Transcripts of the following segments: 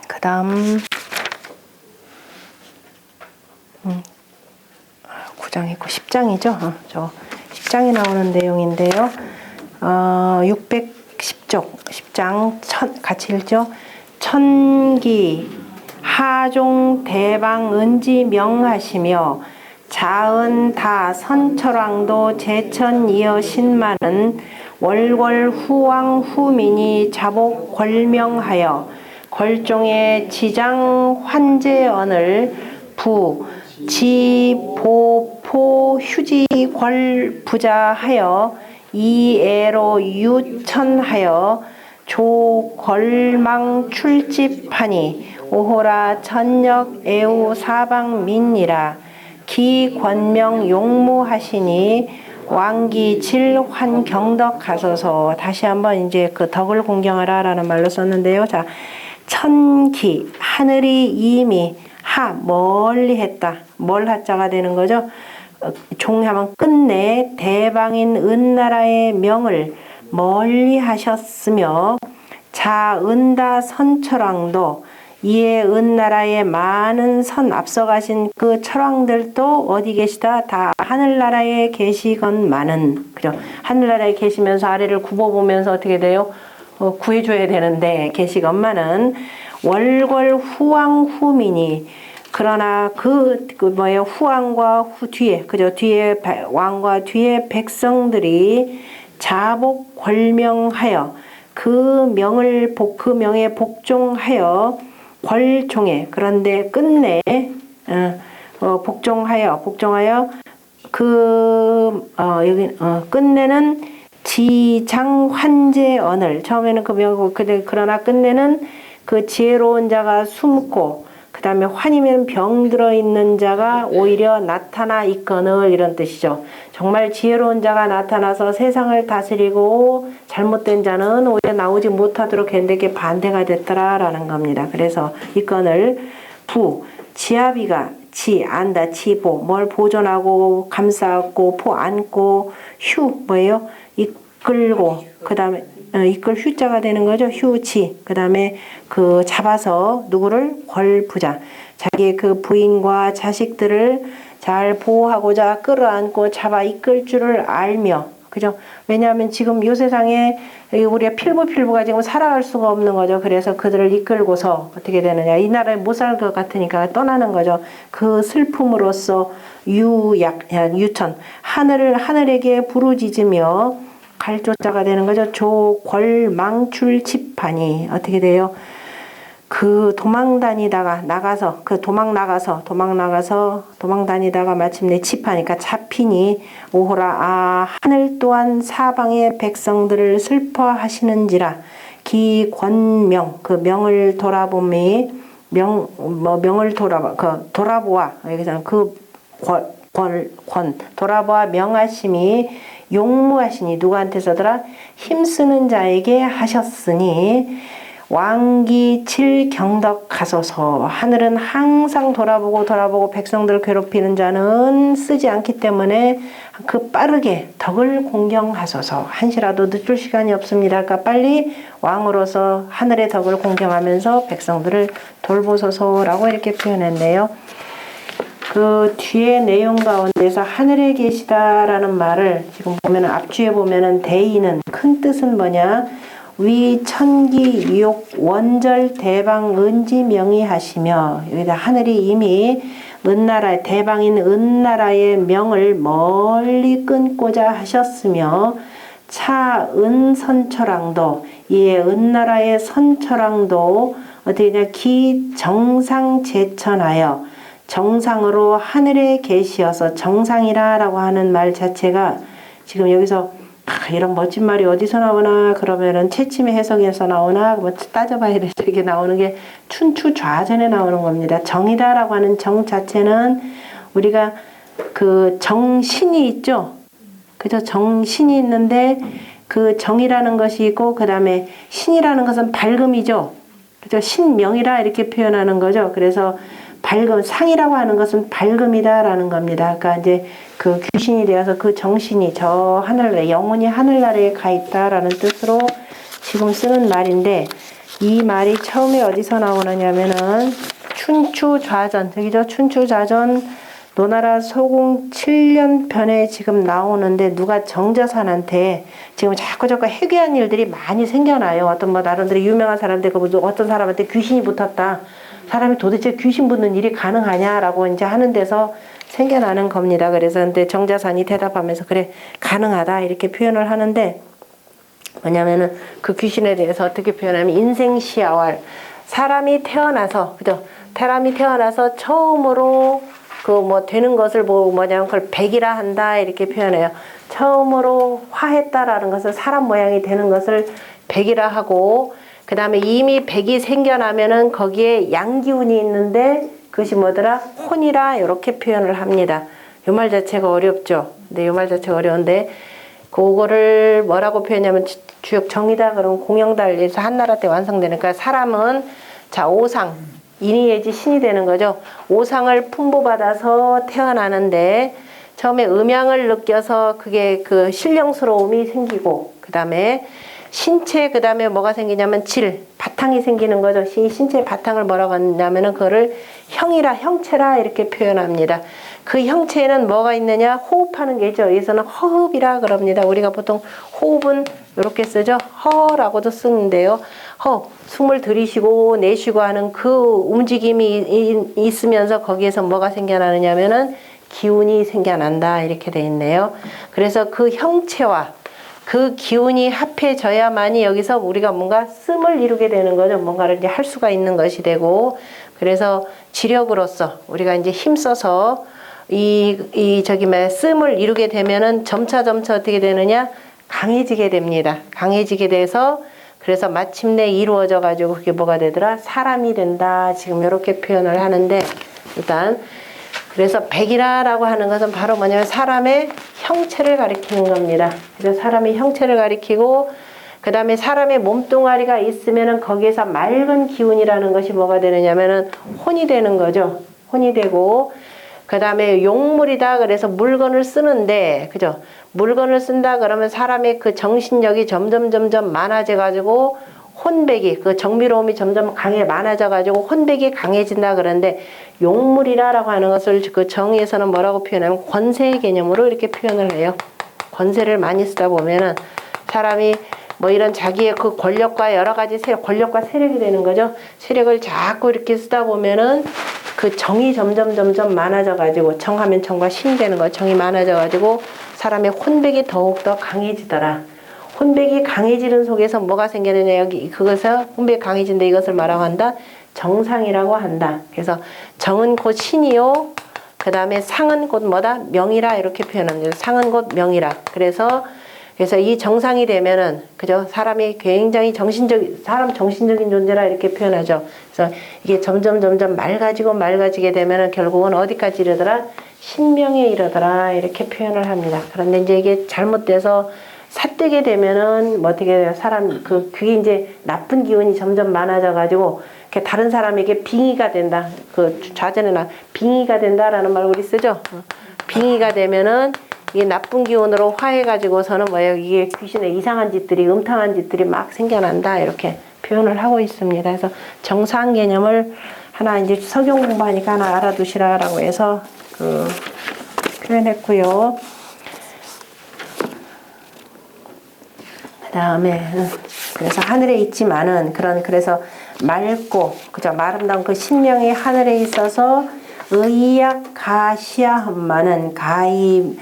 그 다음 9장 있고 10장이죠. 저 10장에 나오는 내용인데요. 610쪽 10장 같이 읽죠. 천기 하종 대방 은지 명하시며 자은 다 선철왕도 제천 이어 신만은 월궐 후왕 후민이 자복 권명하여 걸종의 지장 환제언을 부 지보포 휴지 궐 부자하여 이애로 유천하여 조걸망 출집하니 오호라 천역 애우 사방민이라 기권명 용무하시니 왕기 칠환 경덕하소서. 다시 한번 이제 그 덕을 공경하라 라는 말로 썼는데요. 자, 천기 하늘이 이미 멀리 했다. 뭘 하자가 되는 거죠? 종하면 끝내 대방인 은나라의 명을 멀리 하셨으며 자은다 선철왕도 이에 은나라의 많은 선 앞서가신 그 철왕들도 어디 계시다? 다 하늘나라에 계시건만은. 그죠? 하늘나라에 계시면서 아래를 굽어보면서 어떻게 돼요? 구해줘야 되는데 계시건만은 월궐 후왕 후민이 그러나 후왕과 뒤에 그죠? 뒤에 왕과 뒤에 백성들이 자복 권명하여 그 명에 복종하여 궐종에 그런데 끝내 복종하여 끝내는 지장 환제언을 처음에는 그 명 그러나 끝내는 그 지혜로운 자가 숨고 그 다음에 환이면 병 들어있는 자가 오히려 나타나 있거늘 이런 뜻이죠. 정말 지혜로운 자가 나타나서 세상을 다스리고 잘못된 자는 오히려 나오지 못하도록 했는데 이게 반대가 됐더라라는 겁니다. 그래서 이건을 지아비가 안다 지보 뭘 보존하고 감싸고 안고 뭐예요? 이끌고 그 다음에 이끌 휴자가 되는 거죠. 휴지. 그 다음에 그 잡아서 누구를 궐부자. 자기의 그 부인과 자식들을 잘 보호하고자 끌어안고 잡아 이끌 줄을 알며. 그죠? 왜냐하면 지금 요 세상에 우리가 필부가 지금 살아갈 수가 없는 거죠. 그래서 그들을 이끌고서 어떻게 되느냐. 이 나라에 못 살 것 같으니까 떠나는 거죠. 그 슬픔으로써 유천. 하늘에게 부르짖으며 갈조자가 되는 거죠. 조궐망출 집하니 어떻게 돼요? 그 도망 다니다가 마침내 집하니까 잡히니 오호라 하늘 또한 사방의 백성들을 슬퍼하시는지라 기권명 그 명을 돌아보미 명을 돌아보아 여기서는 돌아보아 명하심이 용무하시니 누구한테 서더라? 힘쓰는 자에게 하셨으니 왕기 칠 경덕하소서. 하늘은 항상 돌아보고 백성들을 괴롭히는 자는 쓰지 않기 때문에 그 빠르게 덕을 공경하소서. 한시라도 늦을 시간이 없습니다. 그러니까 빨리 왕으로서 하늘의 덕을 공경하면서 백성들을 돌보소서라고 이렇게 표현했네요. 그 뒤에 내용 가운데서 하늘에 계시다라는 말을 지금 보면은 앞주에 보면은 대의는 큰 뜻은 뭐냐? 위 천기 유욕 원절 대방 은지 명의하시며 여기다 하늘이 이미 대방인 은나라의 명을 멀리 끊고자 하셨으며 차은선철왕도 이에 은나라의 선철왕도 어떻게 되냐 기정상 제천하여 정상으로 하늘에 계시어서 정상이라고 하는 말 자체가 지금 여기서 이런 멋진 말이 어디서 나오나 그러면은 채침의 해석에서 나오나 뭐 따져봐야 돼. 이게 나오는 게 춘추 좌전에 나오는 겁니다. 정이다라고 하는 정 자체는 우리가 그 정신이 있죠. 그죠? 정신이 있는데 그 정이라는 것이 있고 그 다음에 신이라는 것은 밝음이죠. 그죠? 신명이라 이렇게 표현하는 거죠. 그래서 상이라고 하는 것은 밝음이다라는 겁니다. 그러니까 이제 그 귀신이 되어서 그 정신이 저 하늘나라에 영혼이 하늘나라에 가 있다라는 뜻으로 지금 쓰는 말인데 이 말이 처음에 어디서 나오느냐면은 춘추좌전, 저기죠. 춘추좌전 노나라 소공 7년 편에 지금 나오는데 누가 정자산한테 지금 자꾸 해괴한 일들이 많이 생겨나요. 어떤 뭐 나름대로 유명한 사람들 어떤 사람한테 귀신이 붙었다. 사람이 도대체 귀신 붙는 일이 가능하냐라고 이제 하는 데서 생겨나는 겁니다. 그래서 근데 정자산이 대답하면서 그래 가능하다 이렇게 표현을 하는데 뭐냐면은 그 귀신에 대해서 어떻게 표현하면 인생시야왈 사람이 태어나서 그죠? 사람이 태어나서 처음으로 그 뭐 되는 것을 뭐냐면 그걸 백이라 한다 이렇게 표현해요. 처음으로 화했다라는 것은 사람 모양이 되는 것을 백이라 하고 그 다음에 이미 백이 생겨나면은 거기에 양기운이 있는데 그것이 뭐더라? 혼이라 이렇게 표현을 합니다. 이 말 자체가 어렵죠. 근데 이 말 자체가 어려운데 그거를 뭐라고 표현하냐면 주역 정이다 그러면 공영달에서 한나라 때 완성되니까 사람은 자 오상 인이 내지 신이 되는 거죠. 오상을 풍부받아서 태어나는데 처음에 음양을 느껴서 그게 그 신령스러움이 생기고 그 다음에 신체 그 다음에 뭐가 생기냐면 질 바탕이 생기는 거죠. 신체의 바탕을 뭐라고 하냐면은 그거를 형이라 형체라 이렇게 표현합니다. 그 형체에는 뭐가 있느냐 호흡하는 게 있죠. 여기서는 허흡이라 그럽니다. 우리가 보통 호흡은 이렇게 쓰죠. 허라고도 쓰는데요. 숨을 들이쉬고 내쉬고 하는 그 움직임이 있으면서 거기에서 뭐가 생겨나느냐면은 기운이 생겨난다 이렇게 돼 있네요. 그래서 그 형체와 그 기운이 합해져야만이 여기서 우리가 뭔가 씀을 이루게 되는 거죠. 뭔가를 이제 할 수가 있는 것이 되고 그래서 지력으로서 우리가 이제 힘써서 씀을 이루게 되면은 점차 어떻게 되느냐 강해지게 됩니다. 강해지게 돼서 그래서 마침내 이루어져 가지고 그게 뭐가 되더라 사람이 된다 지금 이렇게 표현을 하는데 일단 그래서 백이라라고 하는 것은 바로 뭐냐면 사람의 형체를 가리키는 겁니다. 그래서 사람의 형체를 가리키고 그 다음에 사람의 몸뚱아리가 있으면은 거기에서 맑은 기운이라는 것이 뭐가 되느냐면은 혼이 되는 거죠. 혼이 되고 그 다음에 용물이다 그래서 물건을 쓰는데 그죠? 물건을 쓴다 그러면 사람의 그 정신력이 점점 많아져 가지고 혼백이 그 정밀호흡이 점점 많아져 가지고 혼백이 강해진다 그러는데 용물이라고 하는 것을 그 정의에서는 뭐라고 표현하면 권세의 개념으로 이렇게 표현을 해요. 권세를 많이 쓰다 보면은 사람이 뭐 이런 자기의 그 권력과 여러 가지 권력과 세력이 되는 거죠. 세력을 자꾸 이렇게 쓰다 보면은 그 정이 점점 많아져 가지고 정하면 정과 신이 되는 거 정이 많아져 가지고 사람의 혼백이 더욱더 강해지더라. 혼백이 강해지는 속에서 뭐가 생기느냐 여기 그것을 혼백이 강해진다 이것을 뭐라고 한다? 정상이라고 한다. 그래서 정은 곧 신이요. 그 다음에 상은 곧 뭐다? 명이라 이렇게 표현합니다. 상은 곧 명이라. 그래서 이 정상이 되면은 그죠? 사람이 굉장히 정신적인 존재라 이렇게 표현하죠. 그래서 이게 점점 맑아지게 되면은 결국은 어디까지 이르더라? 신명에 이르더라 이렇게 표현을 합니다. 그런데 이제 이게 잘못돼서 삿되게 되면은 뭐 어떻게 돼요? 그게 이제 나쁜 기운이 점점 많아져 가지고 다른 사람에게 빙의가 된다. 그 좌전에나 빙의가 된다라는 말 우리 쓰죠. 빙의가 되면은 이게 나쁜 기운으로 화해가지고서는 뭐예요? 이게 귀신의 이상한 짓들이 음탕한 짓들이 막 생겨난다 이렇게 표현을 하고 있습니다. 그래서 정상 개념을 하나 이제 석용 공부하니까 하나 알아두시라라고 해서 표현했고요. 그다음에 그래서 하늘에 있지만은 그래서 맑고 그죠 아름다운 그 신명이 하늘에 있어서 의약 가시야험만은 가히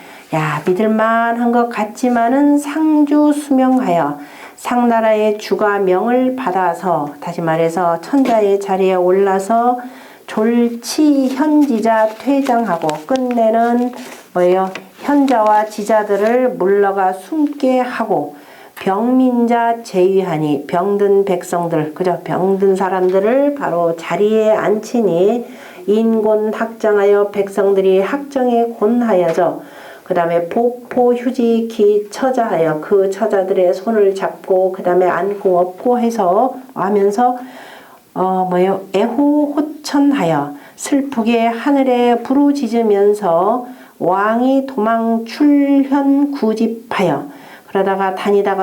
믿을만한 것 같지만은 상주 수명하여 상나라의 주가 명을 받아서 다시 말해서 천자의 자리에 올라서 졸치 현지자 퇴장하고 끝내는 뭐예요? 현자와 지자들을 물러가 숨게 하고 병민자 제위하니 병든 백성들 그죠? 병든 사람들을 바로 자리에 앉히니 인곤 학정하여 백성들이 학정에 곤하여져 그 다음에 복포 휴지 기 처자하여 그 처자들의 손을 잡고 그 다음에 안고 업고 해서 하면서 애호호천하여 슬프게 하늘에 부르짖으면서 왕이 도망 출현 구집하여 그러다가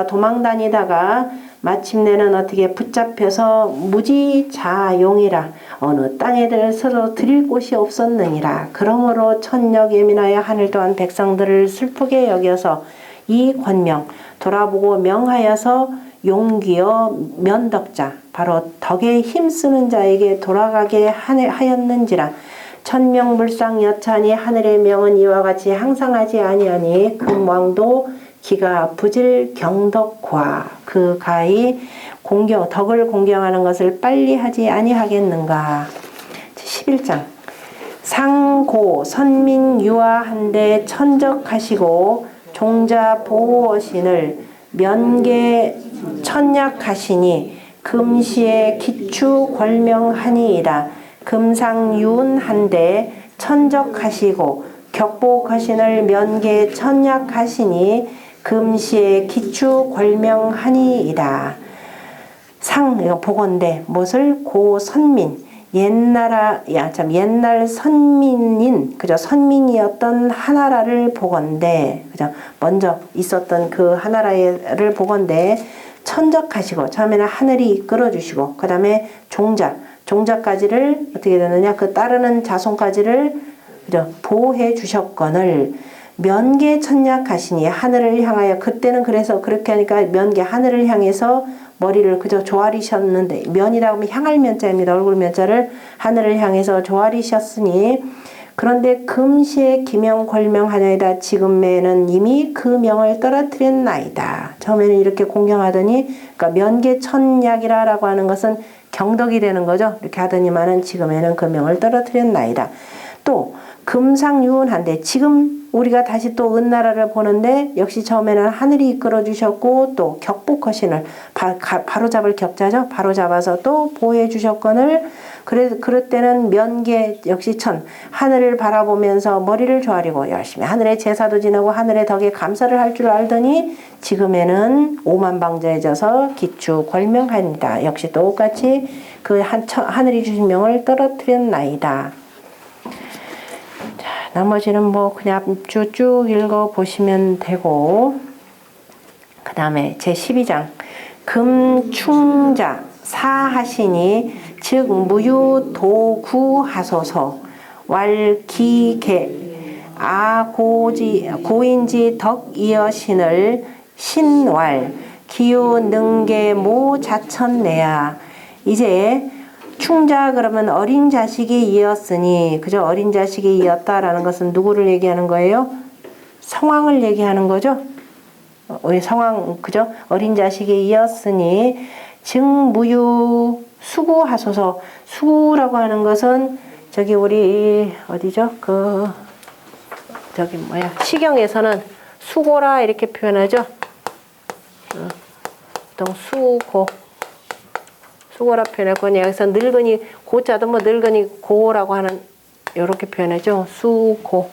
도망 다니다가 마침내는 어떻게 붙잡혀서 무지자용이라 어느 땅에 서로 드릴 곳이 없었느니라. 그러므로 천력 예민하여 하늘 또한 백성들을 슬프게 여겨서 이 권명 돌아보고 명하여서 용기여 면덕자 바로 덕에 힘쓰는 자에게 돌아가게 하였는지라. 천명불상 여찬이 하늘의 명은 이와 같이 항상하지 아니하니 금왕도 기가 부질 경덕과 그 가히 덕을 공경하는 것을 빨리 하지 아니하겠는가. 11장 상고 선민 유아한데 천적하시고 종자 보호신을 면계 천약하시니 금시에 기추 권명하니이다. 금상윤한데 천적하시고 격복하신을 면계 천약하시니 금시에 기추 권명하니이다. 이거 보건대 무엇을 고선민 옛날 선민인 그죠 선민이었던 하나라를 보건대 그죠 먼저 있었던 그 하나라를 보건대 천적하시고 처음에는 하늘이 이끌어 주시고 그 다음에 종자까지를 어떻게 되느냐 그 따르는 자손까지를 그죠 보호해 주셨거늘 면계 천약하시니 하늘을 향하여 그때는 그래서 그렇게 하니까 면계 하늘을 향해서 머리를 그저 조아리셨는데 면이라고 하면 향할 면자입니다. 얼굴 면자를 하늘을 향해서 조아리셨으니 그런데 금시에 기명 권명하나이다. 지금에는 이미 그 명을 떨어뜨렸나이다. 처음에는 이렇게 공경하더니 그러니까 면계천약이라고 하는 것은 경덕이 되는 거죠. 이렇게 하더니만은 지금에는 그 명을 떨어뜨렸나이다. 또 금상유운한데 지금 우리가 다시 또 은나라를 보는데 역시 처음에는 하늘이 이끌어 주셨고 또 격복허신을 바로잡을 격자죠. 바로잡아서 또 보호해 주셨거늘 그럴 때는 면계 역시 하늘을 바라보면서 머리를 조아리고 열심히 하늘의 제사도 지내고 하늘의 덕에 감사를 할 줄 알더니 지금에는 오만방자해져서 기추 권명합니다. 역시 똑같이 그 하늘이 주신 명을 떨어뜨렸나이다. 나머지는 뭐 그냥 쭉 읽어 보시면 되고 그 다음에 제12장 금충자 사하시니 즉 무유도구하소서 왈기계 고인지 덕이여신을 신왈 기유능계모 자천내야. 이제 충자 그러면 어린 자식이 이었으니 그죠? 어린 자식이 이었다라는 것은 누구를 얘기하는 거예요? 성왕을 얘기하는 거죠? 우리 성왕 그죠? 어린 자식이 이었으니 증무유 수구하소서. 수구라고 하는 것은 저기 우리 어디죠? 시경에서는 수고라 이렇게 표현하죠? 보통 수고라 표현했고 여기서 늙은이 고자도 뭐 늙은이 고라고 하는 이렇게 표현하죠. 수고.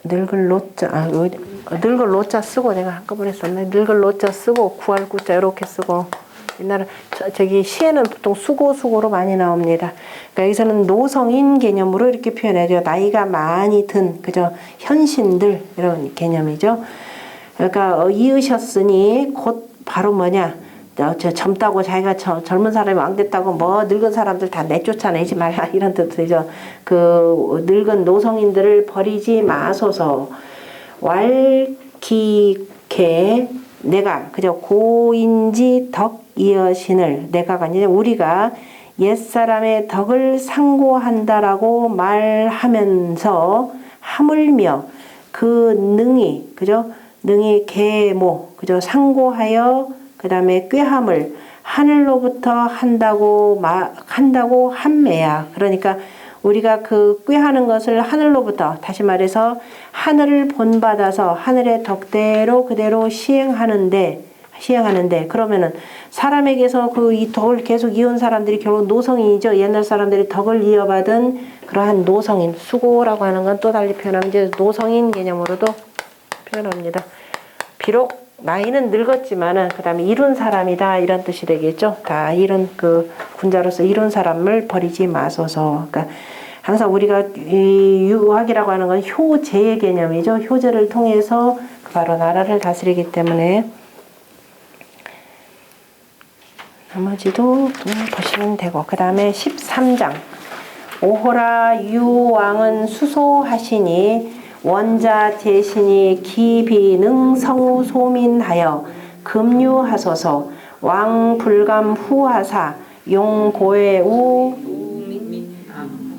늙을 노자 늙을 노자 쓰고 내가 한꺼번에 썼네. 늙을 노자 쓰고 구할 구자 이렇게 쓰고 옛날에 저기 시에는 보통 수고로 많이 나옵니다. 그러니까 여기서는 노성인 개념으로 이렇게 표현해요. 나이가 많이 든 그저 현신들 이런 개념이죠. 그러니까 이으셨으니 곧 바로 뭐냐 젊다고 자기가 젊은 사람이 왕 됐다고 뭐 늙은 사람들 다 내쫓아내지 말라 이런 뜻이죠. 그 늙은 노성인들을 버리지 마소서. 왈기케 내가 그저 고인지 덕이여신을 내가가 아니라 우리가 옛사람의 덕을 상고한다라고 말하면서 하물며 그 능히 그죠? 능히 계모 그죠? 상고하여 그 다음에 꾀함을 하늘로부터 한다고 한매야. 그러니까 우리가 그 꾀하는 것을 하늘로부터 다시 말해서 하늘을 본받아서 하늘의 덕대로 그대로 시행하는데 그러면은 사람에게서 그 이 덕을 계속 이어온 사람들이 결국 노성인이죠. 옛날 사람들이 덕을 이어받은 그러한 노성인 수고라고 하는 건 또 달리 표현하면 이제 노성인 개념으로도 표현합니다. 비록 나이는 늙었지만은 그 다음에 이룬 사람이다 이런 뜻이 되겠죠. 다 이룬 그 군자로서 이룬 사람을 버리지 마소서. 그러니까 항상 우리가 이 유학이라고 하는 건 효제의 개념이죠. 효제를 통해서 바로 나라를 다스리기 때문에 나머지도 보시면 되고, 그 다음에 13장 오호라 유왕은 수소하시니 원자 대신이 기비능 성우 소민하여 금유하소서. 왕 불감 후하사 용고해우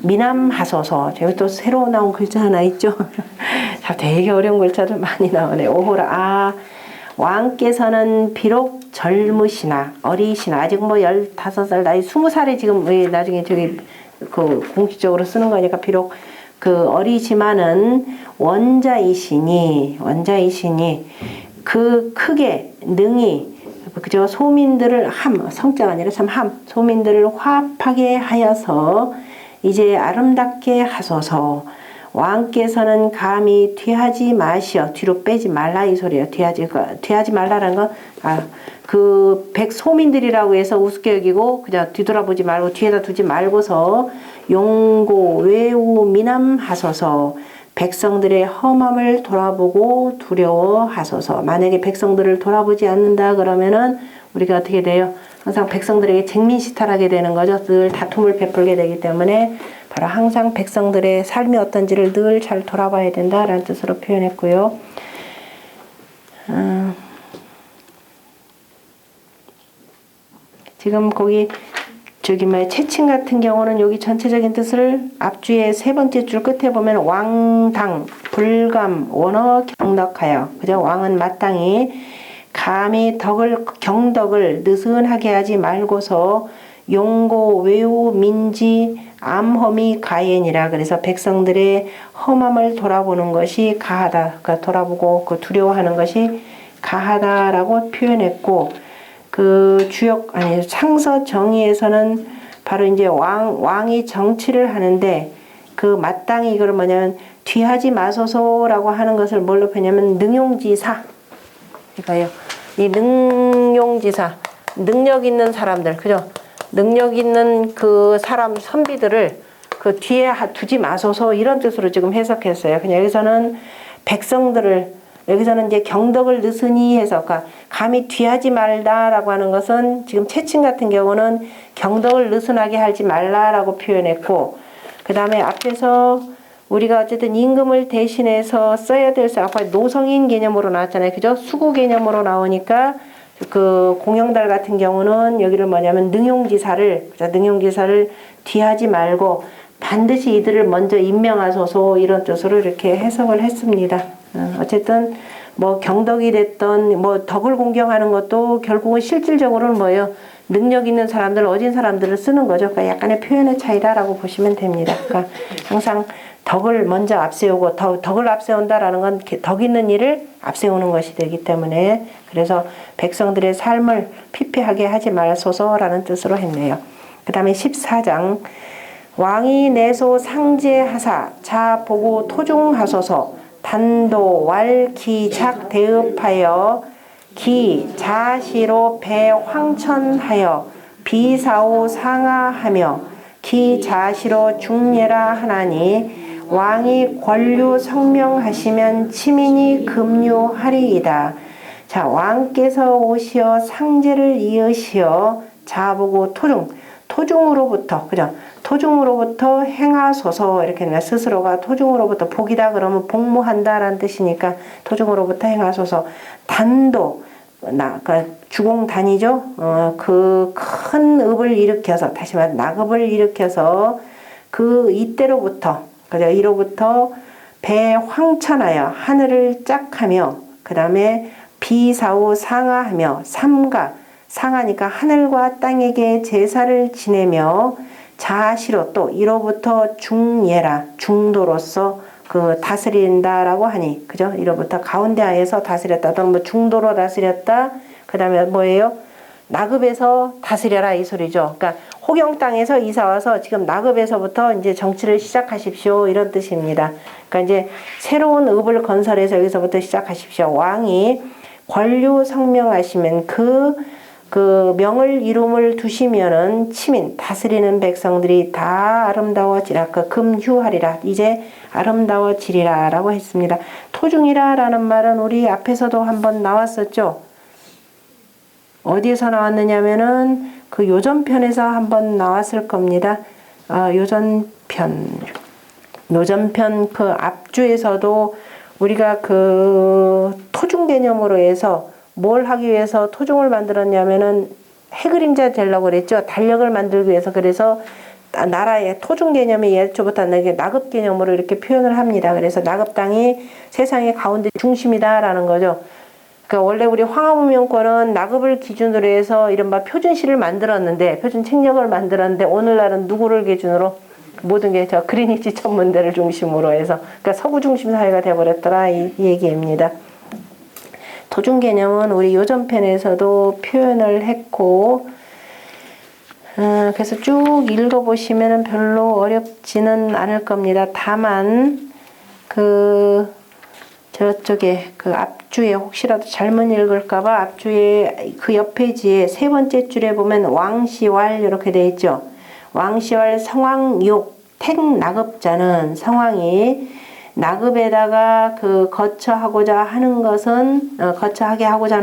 미남하소서. 여기 또 새로 나온 글자 하나 있죠. 자, 되게 어려운 글자들 많이 나오네. 오호라. 왕께서는 비록 젊으시나 어리시나 아직 뭐 15살 나이 20살에 지금 왜 나중에 저기 그 공식적으로 쓰는 거니까 비록 그 어리지만은 원자이시니 그 크게 능히 그저 소민들을 성자가 아니라 참 소민들을 화합하게 하여서 이제 아름답게 하소서. 왕께서는 감히 뒤하지 마시어. 뒤로 빼지 말라 이 소리예요. 뒤하지 말라라는 건 그 백소민들이라고 해서 우습게 여기고 그냥 뒤돌아보지 말고 뒤에다 두지 말고서 용고 외우 미남하소서. 백성들의 험함을 돌아보고 두려워하소서. 만약에 백성들을 돌아보지 않는다 그러면은 우리가 어떻게 돼요? 항상 백성들에게 쟁민시탈하게 되는 거죠. 늘 다툼을 베풀게 되기 때문에 바로 항상 백성들의 삶이 어떤지를 늘 잘 돌아봐야 된다라는 뜻으로 표현했고요. 지금 거기 채칭 같은 경우는 여기 전체적인 뜻을 앞주에 세 번째 줄 끝에 보면 왕당, 불감, 원어 경덕하여. 그죠? 왕은 마땅히 감히 경덕을 느슨하게 하지 말고서 용고, 외우, 민지, 암험이 가엔이라. 그래서 백성들의 험함을 돌아보는 것이 가하다. 그러니까 돌아보고 그 두려워하는 것이 가하다라고 표현했고, 그 창서 정의에서는 바로 이제 왕이 정치를 하는데 그 마땅히 이걸 뭐냐면 뒤하지 마소서라고 하는 것을 뭘로 표현하면 능용지사. 그러니까요. 이 능용지사, 능력 있는 사람들, 그죠? 능력 있는 그 사람 선비들을 그 뒤에 두지 마소서 이런 뜻으로 지금 해석했어요. 그냥 여기서는 백성들을 여기서는 이제 경덕을 느슨히 해서 감히 뒤하지 말다라고 하는 것은 지금 채칭 같은 경우는 경덕을 느슨하게 하지 말라라고 표현했고, 그 다음에 앞에서 우리가 어쨌든 임금을 대신해서 써야 될 아까 노성인 개념으로 나왔잖아요. 그죠? 수구 개념으로 나오니까 그 공영달 같은 경우는 여기를 뭐냐면 능용지사를 뒤하지 말고 반드시 이들을 먼저 임명하소서 이런 뜻으로 이렇게 해석을 했습니다. 어쨌든 뭐 경덕이 됐던 뭐 덕을 공경하는 것도 결국은 실질적으로는 뭐예요? 능력 있는 사람들, 어진 사람들을 쓰는 거죠. 그러니까 약간의 표현의 차이다라고 보시면 됩니다. 그러니까 항상 덕을 먼저 앞세우고 덕을 앞세운다라는 건 덕 있는 일을 앞세우는 것이 되기 때문에 그래서 백성들의 삶을 피폐하게 하지 말소서라는 뜻으로 했네요. 그 다음에 14장 왕이 내소 상제하사 자 보고 토중하소서. 단도 왈기작 대읍하여 기 자시로 배황천하여 비사오 상하하며 기 자시로 중예라 하나니 왕이 권류 성명하시면 치민이 금유하리이다. 자, 왕께서 오시어 상제를 이으시어 자보고 토중으로부터 그죠? 토중으로부터 행하소서 이렇게 나 스스로가 토중으로부터 복이다 그러면 복무한다라는 뜻이니까 토중으로부터 행하소서. 단도 그러니까 주공단이죠. 그 큰 읍을 일으켜서 다시 말해 낙읍을 일으켜서 그 이때로부터 그죠? 이로부터 배황천하여 하늘을 짝하며 그 다음에 비사오 상하하며 상하니까 하늘과 땅에게 제사를 지내며 자시로 또 이로부터 중예라 중도로서 그 다스린다라고 하니 그죠? 이로부터 가운데 하에서 다스렸다 또는 뭐 중도로 다스렸다. 그 다음에 뭐예요? 낙읍에서 다스려라 이 소리죠. 그러니까 호경 땅에서 이사 와서 지금 낙읍에서부터 이제 정치를 시작하십시오 이런 뜻입니다. 그러니까 이제 새로운 읍을 건설해서 여기서부터 시작하십시오. 왕이 권류 성명하시면 그 그 명을 이름을 두시면은 치민 다스리는 백성들이 다 아름다워지라. 그 금휴하리라. 이제 아름다워지리라 라고 했습니다. 토중이라 라는 말은 우리 앞에서도 한번 나왔었죠. 어디에서 나왔느냐면은 그 요전편에서 한번 나왔을 겁니다. 요전편 그 앞주에서도 우리가 그 토중 개념으로 해서 뭘 하기 위해서 토중을 만들었냐면은 해그림자 되려고 그랬죠. 달력을 만들기 위해서. 그래서 나라의 토중 개념이 예초부터 나급 개념으로 이렇게 표현을 합니다. 그래서 나급 땅이 세상의 가운데 중심이다라는 거죠. 그러니까 원래 우리 황하무명권은 나급을 기준으로 해서 이른바 표준시를 만들었는데, 표준 책력을 만들었는데, 오늘날은 누구를 기준으로? 모든 게 저 그리니치 천문대를 중심으로 해서, 그러니까 서구 중심 사회가 되어버렸더라 이 얘기입니다. 토중 개념은 우리 요전편에서도 표현을 했고, 그래서 쭉 읽어보시면 별로 어렵지는 않을 겁니다. 다만 저쪽에 그 앞주에 혹시라도 잘못 읽을까봐 앞주에 그 옆 페이지에 세 번째 줄에 보면 왕시왈 이렇게 되어 있죠. 왕시왈 성왕욕 택나급자는 성왕이 나급에다가 그 거처하게 하는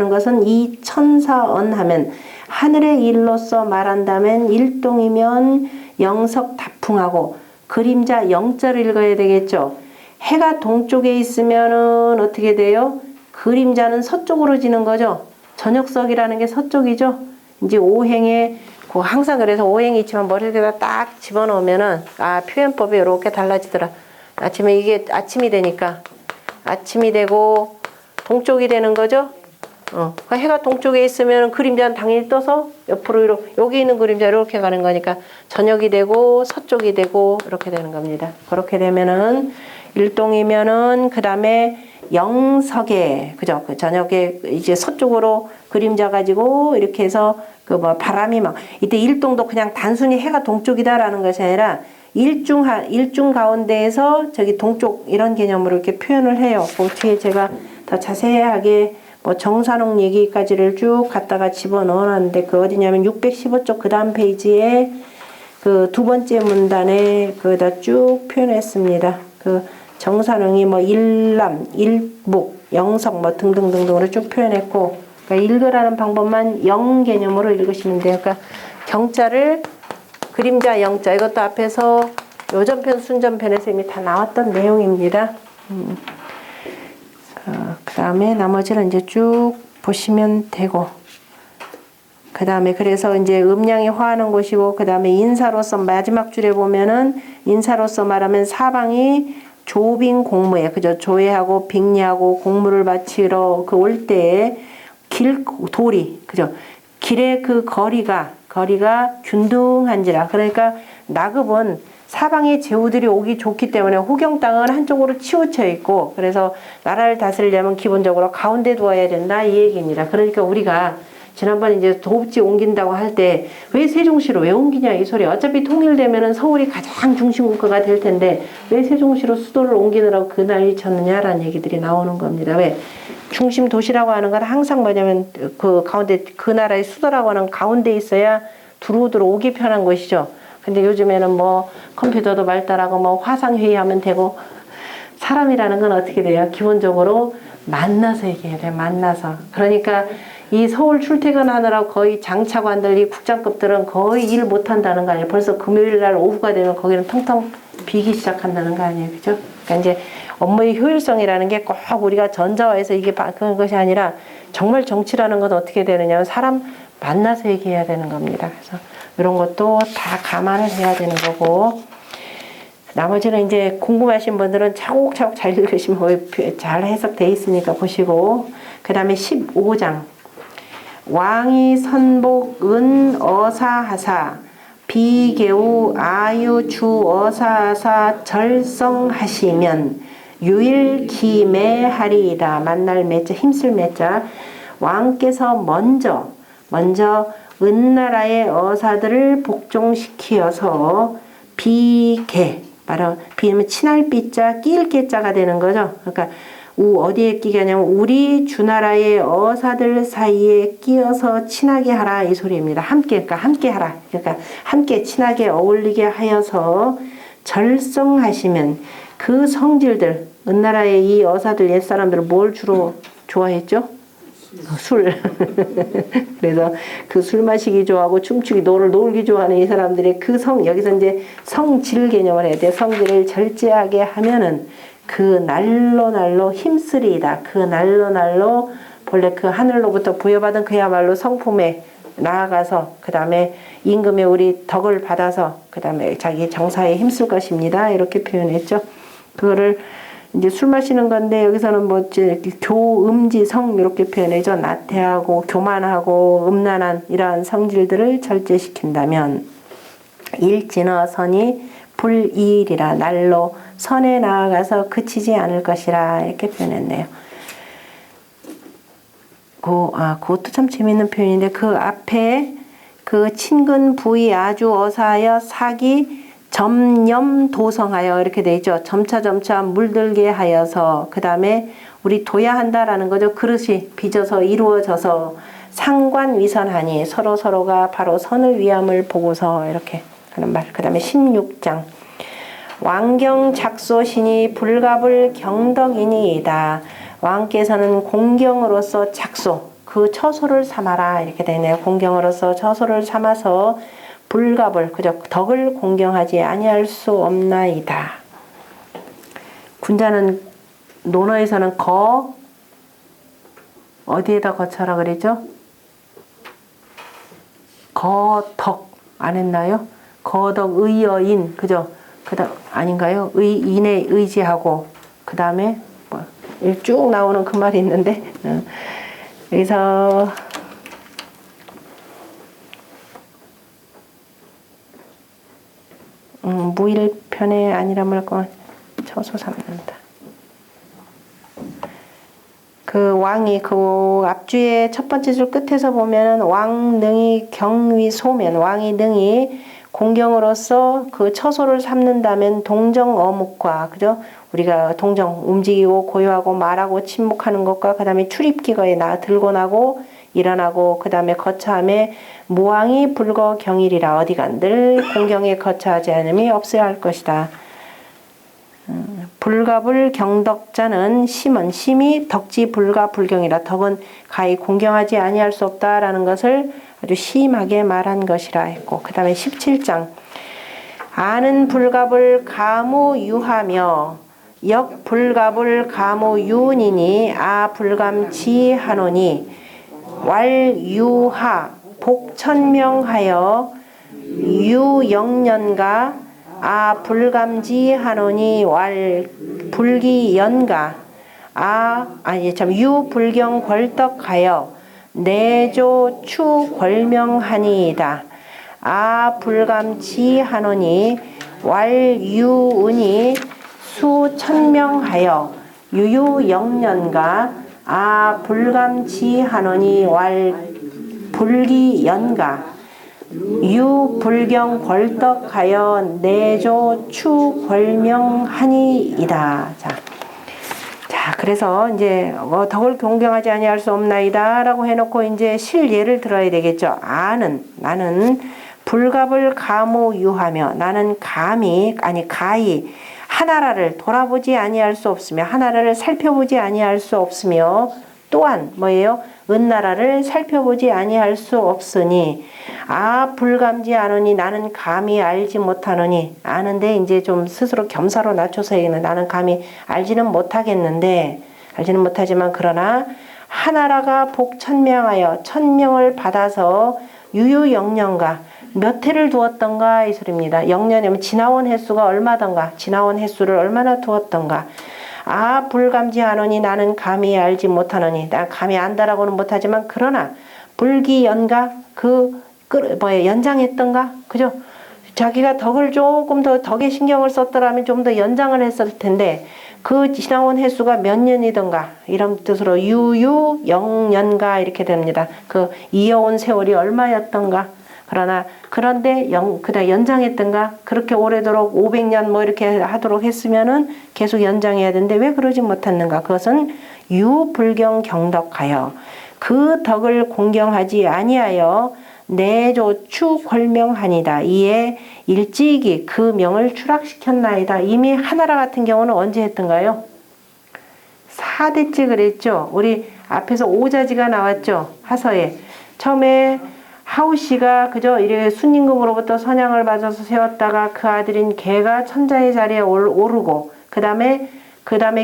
것은 이 천사언하면 하늘의 일로서 말한다면 일동이면 영석다풍하고 그림자 영자를 읽어야 되겠죠. 해가 동쪽에 있으면은 어떻게 돼요? 그림자는 서쪽으로 지는 거죠. 저녁석이라는 게 서쪽이죠. 이제 오행에 항상 그래서 오행이 있지만 머리에다 딱 집어넣으면은 표현법이 이렇게 달라지더라. 아침에 이게 아침이 되니까 아침이 되고 동쪽이 되는 거죠. 해가 동쪽에 있으면 그림자는 당연히 떠서 옆으로 여기 있는 그림자 이렇게 가는 거니까 저녁이 되고 서쪽이 되고 이렇게 되는 겁니다. 그렇게 되면은 일동이면은 그 다음에 영석에 그죠? 그 저녁에 이제 서쪽으로 그림자 가지고 이렇게 해서 그 바람이 막 이때 일동도 그냥 단순히 해가 동쪽이다라는 것이 아니라 일중 가운데에서 저기 동쪽 이런 개념으로 이렇게 표현을 해요. 그 뒤에 제가 더 자세하게 정산홍 얘기까지를 쭉 갖다가 집어넣어놨는데 그 어디냐면 615쪽 그 다음 페이지에 그 두 번째 문단에 그다 쭉 표현했습니다. 그 정산홍이 일남, 일묵, 영석 등등등등으로 쭉 표현했고, 그러니까 읽으라는 방법만 영 개념으로 읽으시면 돼요. 그러니까 경자를 그림자 영자 이것도 앞에서 요전편 순전편에서 이미 다 나왔던 내용입니다. 그 다음에 나머지는 이제 쭉 보시면 되고, 그 다음에 그래서 이제 음양이 화하는 곳이고, 그 다음에 인사로서 마지막 줄에 보면은 인사로서 말하면 사방이 조빙 공무에 그죠? 조회하고 빅리하고 공무를 바치러 올 때에 돌이 그죠? 길의 그 거리가 균등한지라. 그러니까 나급은 사방에 제후들이 오기 좋기 때문에 호경 땅은 한쪽으로 치우쳐 있고, 그래서 나라를 다스리려면 기본적으로 가운데 두어야 된다 이 얘기입니다. 그러니까 우리가 지난번 이제 도읍지 옮긴다고 할 때 왜 세종시로 왜 옮기냐 이 소리. 어차피 통일되면은 서울이 가장 중심국가가 될 텐데 왜 세종시로 수도를 옮기느라고 그 난리 쳤느냐라는 얘기들이 나오는 겁니다. 왜? 중심 도시라고 하는 건 항상 뭐냐면 그 가운데 그 나라의 수도라고 하는 가운데 있어야 두루두루 오기 편한 곳이죠. 근데 요즘에는 컴퓨터도 발달하고 화상 회의하면 되고, 사람이라는 건 어떻게 돼요? 기본적으로 만나서 얘기해야 돼. 만나서. 그러니까 이 서울 출퇴근하느라고 거의 장차관들 이 국장급들은 거의 일 못한다는 거 아니에요. 벌써 금요일 날 오후가 되면 거기는 텅텅 비기 시작한다는 거 아니에요. 그죠? 그러니까 이제 업무의 효율성이라는 게 꼭 우리가 전자화해서 이게 그런 것이 아니라 정말 정치라는 건 어떻게 되느냐. 사람 만나서 얘기해야 되는 겁니다. 그래서 이런 것도 다 감안을 해야 되는 거고, 나머지는 이제 궁금하신 분들은 차곡차곡 잘 읽으시면 잘 해석되어 있으니까 보시고, 그 다음에 15장 왕이 선복은 어사하사 비개우 아유 주 어사하사 절성하시면 유일기매하리이다. 만날 매자 힘쓸 매자. 왕께서 먼저 은나라의 어사들을 복종시키어서 비개, 비는 친할 비자 끼일 개자가 되는 거죠. 그러니까 어디에 끼게 하냐면 우리 주나라의 어사들 사이에 끼어서 친하게 하라 이 소리입니다. 함께, 그러니까 함께 하라. 그러니까 함께 친하게 어울리게 하여서 절성하시면 그 성질들, 은나라의 이 어사들 옛사람들은 뭘 주로 좋아했죠? 술. 그래서 그 술 마시기 좋아하고 춤추기, 놀기 좋아하는 이 사람들의 그 여기서 이제 성질 개념을 해야 돼요. 성질을 절제하게 하면은 그 날로 힘쓰리이다. 그 날로 본래 그 하늘로부터 부여받은 그야말로 성품에 나아가서 그 다음에 임금의 우리 덕을 받아서 그 다음에 자기 정사에 힘쓸 것입니다. 이렇게 표현했죠. 그거를 이제 술 마시는 건데 여기서는 뭐 교음지성 이렇게 표현해죠. 나태하고 교만하고 음란한 이러한 성질들을 절제시킨다면 일진어 선이 불이일이라 날로 선에 나아가서 그치지 않을 것이라 이렇게 표현했네요. 그것도 참 재밌는 표현인데 그 앞에 그 친근 부위 아주 어사하여 사기 점념 도성하여 이렇게 돼 있죠. 점차 물들게 하여서 그 다음에 우리 둬야 한다라는 거죠. 그릇이 빚어서 이루어져서 상관위선하니 서로가 바로 선을 위함을 보고서 이렇게 하는 말. 그 다음에 16장 왕경 작소신이 불갑을 경덕이니이다. 왕께서는 공경으로서 작소 그 처소를 삼아라 이렇게 되네요. 공경으로서 처소를 삼아서 불갑을 그저 덕을 공경하지 아니할 수 없나이다. 군자는 논어에서는 어디에다 거쳐라 그랬죠? 거덕 안 했나요? 거덕 의여인 그죠? 그다음 아닌가요? 인에 의지하고 그 다음에 쭉 나오는 그 말이 있는데 여기서 무일편에 아니라면 처소 삼는다. 그 왕이 그 앞주의 첫 번째 줄 끝에서 보면은 왕능이 경위소면 왕이 능히 공경으로서 그 처소를 삼는다면 동정 어묵과 그죠? 우리가 동정 움직이고 고요하고 말하고 침묵하는 것과 그 다음에 출입기거에 들고 나고 일어나고 그 다음에 거처함에 무왕이 불거 경일이라 어디간들 공경에 거처하지 않음이 없어야 할 것이다. 불갑을 경덕자는 심이 덕지 불가 불경이라 덕은 가히 공경하지 아니할 수 없다라는 것을 아주 심하게 말한 것이라 했고 그 다음에 17장 아는 불갑을 가무유하며 역 불갑을 가무유니니 아 불감지하노니 왈유하 복천명하여 유영년가 아 불감지하노니 왈 불기연가 유불경 벌떡하여 내조 추궐명하니이다. 아 불감지하노니 왈유은이 수천명하여 유유영년가 아 불감지하노니 왈 불기연가 유불경 벌떡하여 내조 추궐명하니이다. 자, 그래서 이제 덕을 공경하지 아니할 수 없나이다 라고 해놓고 이제 실예를 들어야 되겠죠. 나는 불갑을 가무유하며 나는 가히 하나라를 돌아보지 아니할 수 없으며 하나라를 살펴보지 아니할 수 없으며 또한 뭐예요? 은나라를 살펴보지 아니할 수 없으니 아 불감지하노니 나는 감히 알지 못하노니 아는데 이제 좀 스스로 겸사로 낮춰서 얘기는 나는 감히 알지는 못하지만 그러나 하나라가 복천명하여 천명을 받아서 유유영년가 몇 해를 두었던가 이 소리입니다. 영년이면 지나온 횟수가 얼마던가 지나온 횟수를 얼마나 두었던가 아 불감지하노니 나는 감히 알지 못하노니 난 감히 안다라고는 못하지만 그러나 불기연가 연장했던가 그죠? 자기가 덕을 조금 더 덕에 신경을 썼더라면 좀 더 연장을 했을 텐데 그 지나온 횟수가 몇 년이던가 이런 뜻으로 유유영년가 이렇게 됩니다. 그 이어온 세월이 얼마였던가 그런데 그다 연장했던가? 그렇게 오래도록 500년 뭐 이렇게 하도록 했으면은 계속 연장해야 되는데 왜 그러지 못했는가? 그것은 유불경 경덕하여 그 덕을 공경하지 아니하여 내조 추궐명하니다. 이에 일찍이 그 명을 추락시켰나이다. 이미 하나라 같은 경우는 언제 했던가요? 4대째 그랬죠. 우리 앞에서 오자지가 나왔죠. 하서에. 처음에 하우씨가 그저 이래 순임금으로부터 선양을 받아서 세웠다가 그 아들인 개가 천자의 자리에 오르고 그 다음에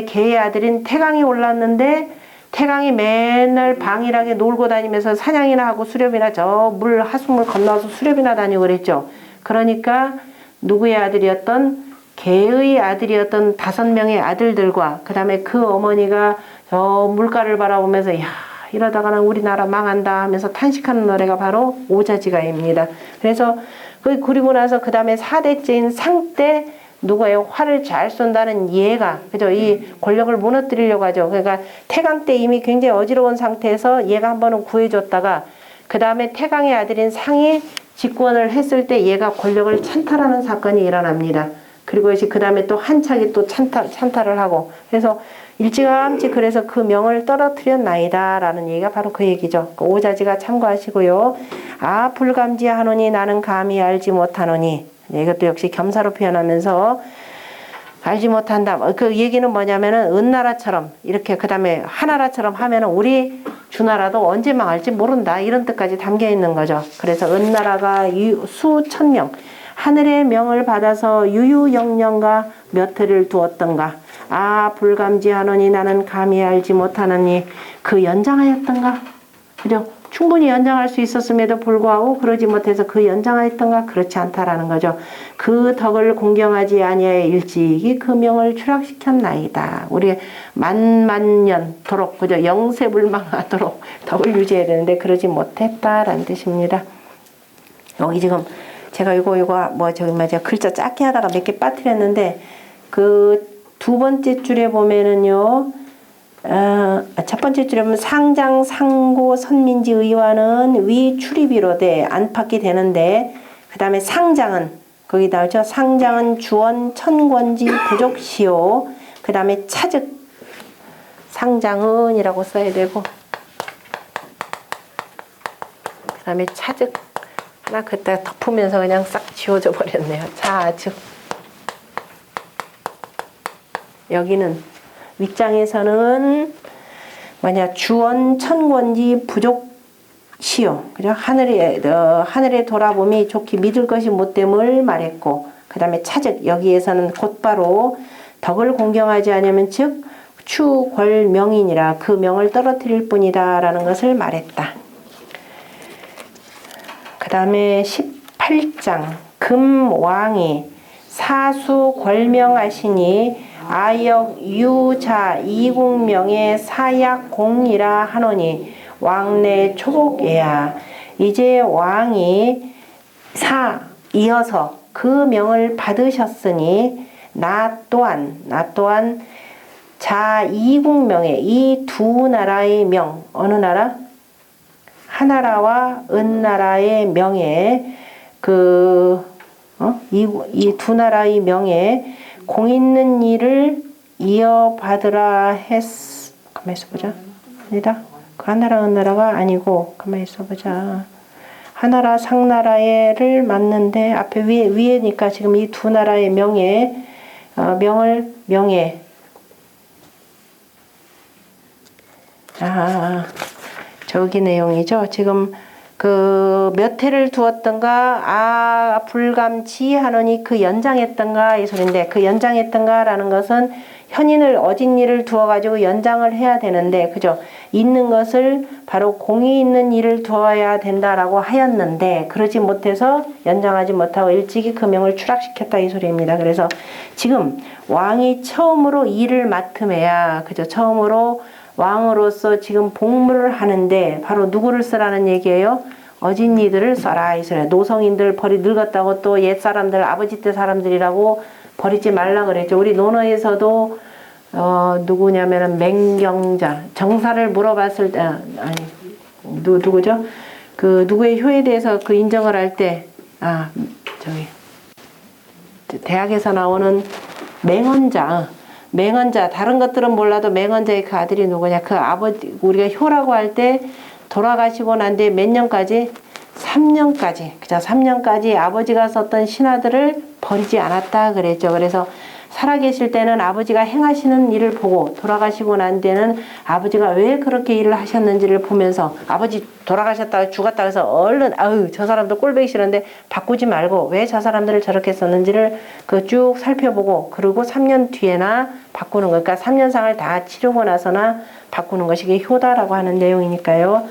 개의 아들인 태강이 올랐는데 태강이 맨날 방일하게 놀고 다니면서 사냥이나 하고 수렵이나 저 물 하수물 건너서 수렵이나 다니고 그랬죠. 그러니까 누구의 아들이었던 개의 아들이었던 5명의 아들들과 그 다음에 그 어머니가 저 물가를 바라보면서 야 이러다가는 우리나라 망한다 하면서 탄식하는 노래가 바로 오자지가입니다. 그래서 그리고 나서 그 다음에 4대째인 상 때 누구예요? 활을 잘 쏜다는 얘가 그죠? 이 권력을 무너뜨리려고 하죠. 그러니까 태강 때 이미 굉장히 어지러운 상태에서 얘가 한 번은 구해줬다가 그 다음에 태강의 아들인 상이 집권을 했을 때 얘가 권력을 찬탈하는 사건이 일어납니다. 그리고 이제 그 다음에 또 한차기 또 찬탈을 하고 그래서 일찌감치 그래서 그 명을 떨어뜨렸나이다 라는 얘기가 바로 그 얘기죠. 그 오자지가 참고하시고요. 아 불감지하노니 나는 감히 알지 못하노니 이것도 역시 겸사로 표현하면서 알지 못한다. 그 얘기는 뭐냐면은 은나라처럼 이렇게 그 다음에 하나라처럼 하면은 우리 주나라도 언제 망할지 모른다 이런 뜻까지 담겨 있는 거죠. 그래서 은나라가 수천 명 하늘의 명을 받아서 유유영령과 몇 해를 두었던가. 아 불감지하노니 나는 감히 알지 못하느니 그 연장하였던가. 그죠? 충분히 연장할 수 있었음에도 불구하고 그러지 못해서 그 연장하였던가? 그렇지 않다라는 거죠. 그 덕을 공경하지 아니하여 일찍이 그 명을 추락시켰나이다. 우리 만년토록 그죠? 영세불망하도록 덕을 유지해야 되는데 그러지 못했다라는 뜻입니다. 여기 지금 제가 이거 뭐 저기 맞아 글자 작게 하다가 몇 개 빠뜨렸는데 그 두 번째 줄에 보면은요. 첫 번째 줄에 보면 상장 상고 선민지 의와는 위 출입이로 돼 안팎이 되는데 그 다음에 상장은 거기 나오죠. 상장은 주원 천권지 부족시오. 그 다음에 차즉 상장은 이라고 써야 되고 그 다음에 차즉 하나 그때 덮으면서 그냥 싹 지워져 버렸네요. 차즉 여기는 윗장에서는 뭐냐 주원 천권지 부족시요. 그죠? 하늘에 돌아봄이 좋기 믿을 것이 못됨을 말했고 그 다음에 차즉 여기에서는 곧바로 덕을 공경하지 않으면 즉 추궐명이니라 그 명을 떨어뜨릴 뿐이다 라는 것을 말했다. 그 다음에 18장 금왕이 사수궐명하시니 아역 유자 이국명의 사약공이라 하노니 왕내 초복예야. 이제 왕이 이어서 그 명을 받으셨으니 나 또한 자 이국명의 이 두 나라의 명 어느 나라? 하나라와 은나라의 명에 이 두 나라의 명에 공 있는 일을 이어받으라 가만히 있어보자. 아니다. 그 하나라 은나라가 아니고 가만히 있어보자. 하나라 상나라를 맞는데 앞에 위에니까 지금 이 두 나라의 명예 저기 내용이죠. 지금 그 몇 해를 두었던가 불감지하노니 그 연장했던가 이 소리인데 그 연장했던가라는 것은 현인을 어진 일을 두어 가지고 연장을 해야 되는데 그죠? 있는 것을 바로 공이 있는 일을 두어야 된다라고 하였는데 그러지 못해서 연장하지 못하고 일찍이 그 명을 추락시켰다 이 소리입니다. 그래서 지금 왕이 처음으로 일을 맡음해야 그죠? 처음으로 왕으로서 지금 복무를 하는데 바로 누구를 쓰라는 얘기예요? 어진이들을 써라 이 소리야. 노성인들 늙었다고 또 옛사람들 아버지 때 사람들이라고 버리지 말라 그랬죠. 우리 논어에서도 누구냐면은 맹경자 정사를 물어봤을 때 누구죠? 그 누구의 효에 대해서 그 인정을 할 때, 저기 대학에서 나오는 맹언자, 맹언자, 다른 것들은 몰라도 맹언자의 그 아들이 누구냐? 그 아버지, 우리가 효라고 할 때 돌아가시고 난 뒤에 몇 년까지? 3년까지. 그죠? 3년까지 아버지가 썼던 신하들을 버리지 않았다 그랬죠. 그래서 살아계실 때는 아버지가 행하시는 일을 보고 돌아가시고 난 뒤에는 아버지가 왜 그렇게 일을 하셨는지를 보면서 아버지 돌아가셨다가 죽었다 해서 얼른 저 사람도 꼴보기 싫은데 바꾸지 말고 왜 저 사람들을 저렇게 썼는지를 그 쭉 살펴보고 그리고 3년 뒤에나 바꾸는 거. 그러니까 3년상을 다 치르고 나서나 바꾸는 것이 이게 효다라고 하는 내용이니까요.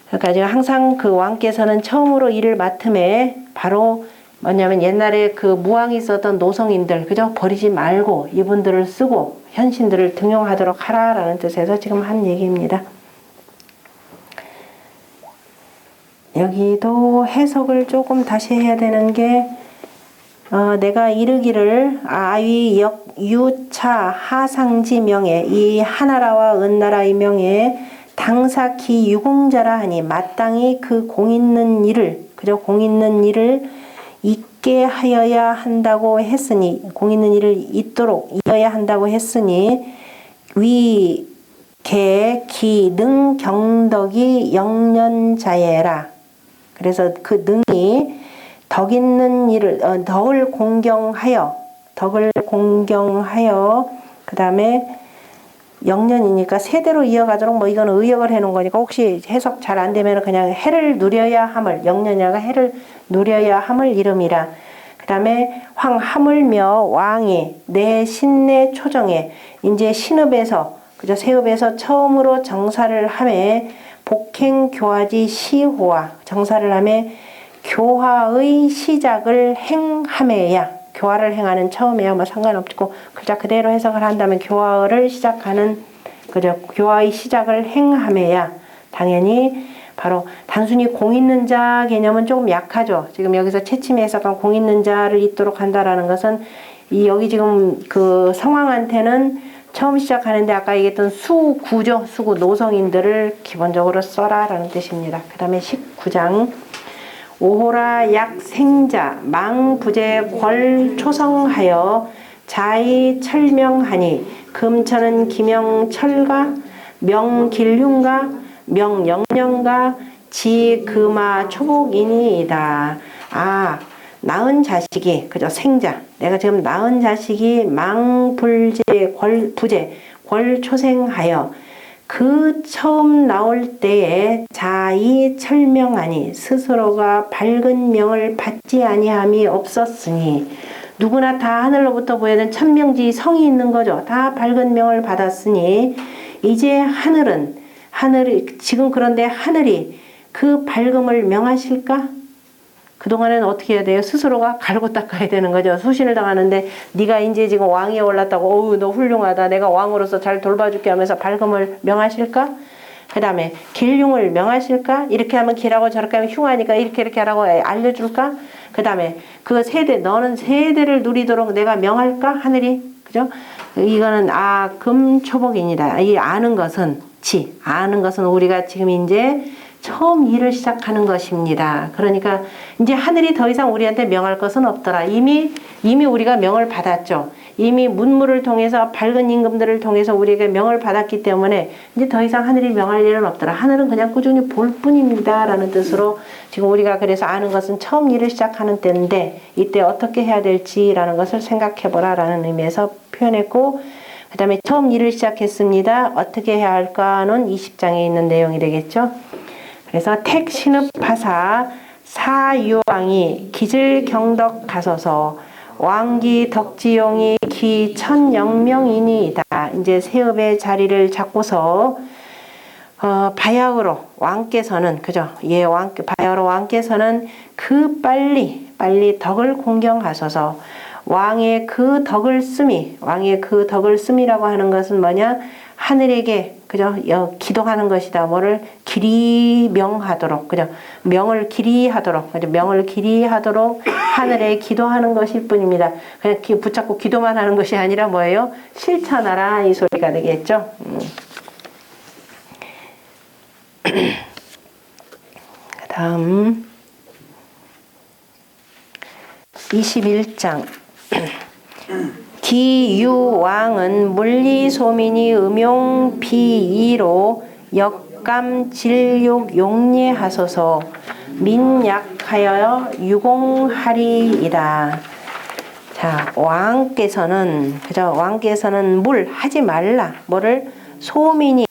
그러니까 제가 항상 그 왕께서는 처음으로 일을 맡음에 바로 뭐냐면 옛날에 그 무왕이 썼던 노성인들, 그죠? 버리지 말고 이분들을 쓰고 현신들을 등용하도록 하라라는 뜻에서 지금 한 얘기입니다. 여기도 해석을 조금 다시 해야 되는 게, 내가 이르기를 아위 역 유차 하상지 명예 이 하나라와 은나라의 명예에 당사기 유공자라 하니 마땅히 그 공 있는 일을, 그죠? 공 있는 일을 있게 하여야 한다고 했으니, 공 있는 일을 있도록 이어야 한다고 했으니 위, 개, 기, 능, 경덕이 영년자예라. 그래서 그 능이 덕 있는 일을 덕을 공경하여 그 다음에 영년이니까 세대로 이어가도록 뭐 이건 의역을 해놓은 거니까 혹시 해석 잘 안 되면 그냥 해를 누려야 함을, 영년이가 해를 누려야 함을 이름이라. 그 다음에 황하물며 왕이 내 신내 초정에 이제 신읍에서, 그죠? 세읍에서 처음으로 정사를 함에 복행 교화지 시호와 정사를 함에 교화의 시작을 행함에야, 교화를 행하는 처음이야 뭐 상관없고 글자 그대로 해석을 한다면 교화를 시작하는, 그죠? 교화의 시작을 행함에야 당연히 바로 단순히 공 있는 자 개념은 조금 약하죠. 지금 여기서 채침에 해석한 공 있는 자를 있도록 한다라는 것은 여기 지금 그 성왕한테는 처음 시작하는데 아까 얘기했던 수구죠. 수구 노성인들을 기본적으로 써라라는 뜻입니다. 그 다음에 19장 오호라 약생자 망부제 궐 초성하여 자이 철명하니 금천은 기명철가 명길흉가 명영령가 지금아 초복이니이다. 낳은 자식이, 그죠? 생자, 내가 지금 낳은 자식이 망불제 부제 궐초생하여 그 처음 나올 때에 자이 철명하니 스스로가 밝은 명을 받지 아니함이 없었으니, 누구나 다 하늘로부터 보이는 천명지 성이 있는 거죠. 다 밝은 명을 받았으니 이제 하늘이 지금 그런데 하늘이 그 밝음을 명하실까? 그동안에는 어떻게 해야 돼요? 스스로가 갈고 닦아야 되는 거죠. 수신을 당하는데 네가 이제 지금 왕위에 올랐다고 어우 너 훌륭하다 내가 왕으로서 잘 돌봐줄게 하면서 밝음을 명하실까? 그 다음에 길흉을 명하실까? 이렇게 하면 길하고 저렇게 하면 흉하니까 이렇게 하라고 알려줄까? 그 다음에 그 세대, 너는 세대를 누리도록 내가 명할까? 하늘이, 그죠? 이거는 금초복입니다. 이 아는 것은 아는 것은 우리가 지금 이제 처음 일을 시작하는 것입니다. 그러니까 이제 하늘이 더 이상 우리한테 명할 것은 없더라. 이미 우리가 명을 받았죠. 이미 문물을 통해서 밝은 임금들을 통해서 우리에게 명을 받았기 때문에 이제 더 이상 하늘이 명할 일은 없더라. 하늘은 그냥 꾸준히 볼 뿐입니다. 라는 뜻으로 지금 우리가 그래서 아는 것은 처음 일을 시작하는 때인데 이때 어떻게 해야 될지라는 것을 생각해보라 라는 의미에서 표현했고, 그 다음에 처음 일을 시작했습니다. 어떻게 해야 할까는 20장에 있는 내용이 되겠죠. 그래서 택신읍하사 사유왕이 기질경덕 가소서 왕기 덕지용이 기천영명이니이다. 이제 세읍의 자리를 잡고서 바야흐로 왕께서는, 그죠? 바야흐로 왕께서는 그 빨리 덕을 공경하소서. 왕의 그 덕을 씀이라고 하는 것은 뭐냐? 하늘에게, 그죠? 기도하는 것이다. 뭐를 길이 명하도록, 그죠? 명을 길이 하도록, 그죠? 명을 길이 하도록 하늘에 기도하는 것일 뿐입니다. 그냥 붙잡고 기도만 하는 것이 아니라 뭐예요? 실천하라 이 소리가 되겠죠. 다음 21장 기유왕은 물리소민이 음용비이로 역감 질육 용례하소서 민약하여 유공하리이다. 자, 왕께서는 그죠? 왕께서는 물 하지 말라. 뭐를 소민이